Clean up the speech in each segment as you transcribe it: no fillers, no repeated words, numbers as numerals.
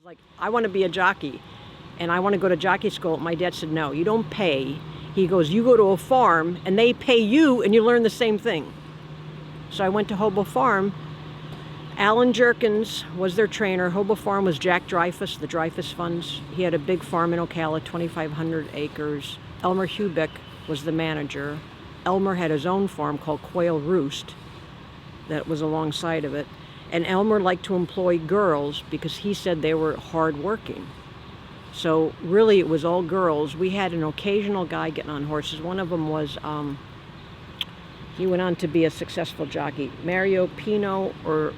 was like, I want to be a jockey and I want to go to jockey school. My dad said, no, you don't pay. He goes, you go to a farm and they pay you and you learn the same thing. So I went to Hobo Farm. Alan Jerkins was their trainer. Hobo Farm was Jack Dreyfus, the Dreyfus Funds. He had a big farm in Ocala, 2,500 acres. Elmer Hubick was the manager. Elmer had his own farm called Quail Roost that was alongside of it. And Elmer liked to employ girls because he said they were hardworking. So really it was all girls. We had an occasional guy getting on horses. One of them was, he went on to be a successful jockey. Mario Pino or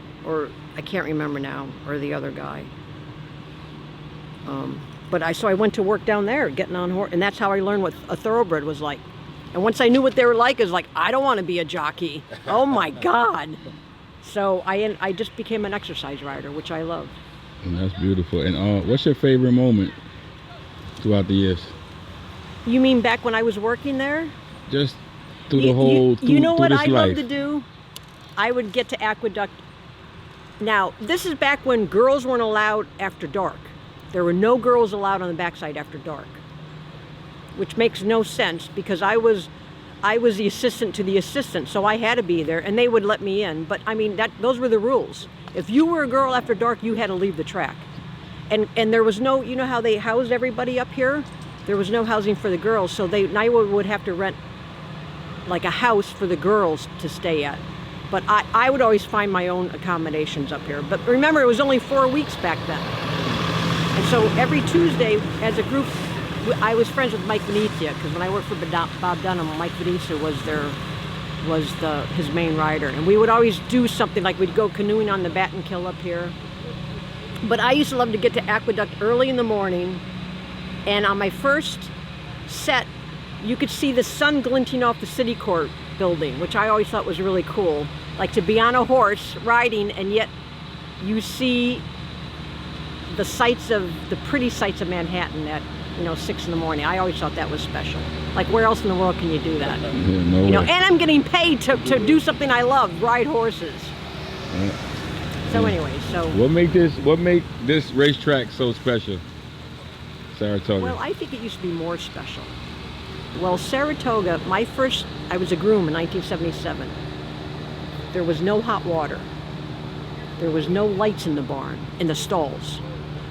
I can't remember now, or the other guy. So I went to work down there getting on horse, and that's how I learned what a thoroughbred was like. And once I knew what they were like, it was like, I don't want to be a jockey. Oh my God. So I just became an exercise rider, which I love. And that's beautiful. And what's your favorite moment throughout the years? You mean back when I was working there? Just through the whole, you know what I life. love to do? I would get to Aqueduct. Now, this is back when girls weren't allowed after dark. There were no girls allowed on the backside after dark, which makes no sense because I was the assistant to the assistant, so I had to be there, and they would let me in. But I mean, those were the rules. If you were a girl after dark, you had to leave the track. And there was no, you know how they housed everybody up here? There was no housing for the girls, so I would have to rent like a house for the girls to stay at. But I would always find my own accommodations up here. But remember, it was only 4 weeks back then. And so every Tuesday, as a group, I was friends with Mike Venezia, because when I worked for Bob Dunham, Mike Venezia was his main rider. And we would always do something, like we'd go canoeing on the Battenkill up here. But I used to love to get to Aqueduct early in the morning, and on my first set, you could see the sun glinting off the city court building, which I always thought was really cool. Like to be on a horse riding, and yet you see the pretty sights of Manhattan at 6 in the morning. I always thought that was special. Like, where else in the world can you do that? Yeah, no way. And I'm getting paid to do something I love, ride horses. So anyway, what make this racetrack so special, Saratoga? Well, I think it used to be more special. Well, Saratoga, I was a groom in 1977. There was no hot water. There was no lights in the barn, in the stalls.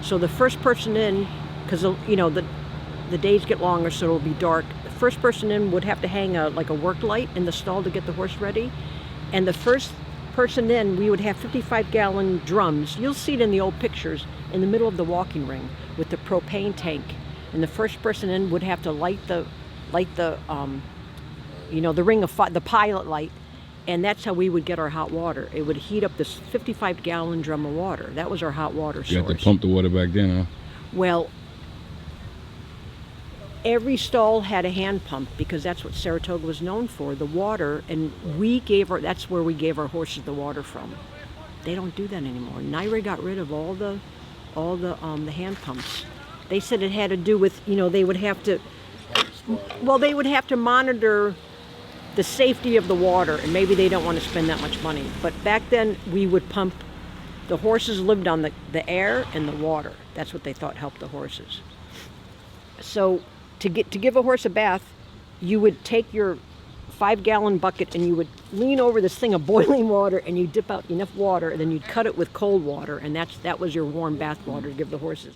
So the first person in, because the days get longer, so it'll be dark. The first person in would have to hang a work light in the stall to get the horse ready. And the first person in, we would have 55-gallon drums. You'll see it in the old pictures in the middle of the walking ring with the propane tank. And the first person in would have to light the ring of fire, the pilot light, and that's how we would get our hot water. It would heat up this 55-gallon drum of water. That was our hot water source. You had to pump the water back then, huh? Well, every stall had a hand pump because that's what Saratoga was known for, the water, and that's where we gave our horses the water from. They don't do that anymore. NYRA got rid of all the hand pumps. They said it had to do with, they would have to monitor the safety of the water, and maybe they don't want to spend that much money. But back then, we would pump. The horses lived on the air and the water. That's what they thought helped the horses. So to give a horse a bath, you would take your 5-gallon bucket and you would lean over this thing of boiling water, and you dip out enough water, and then you'd cut it with cold water, and that was your warm bath water to give the horses.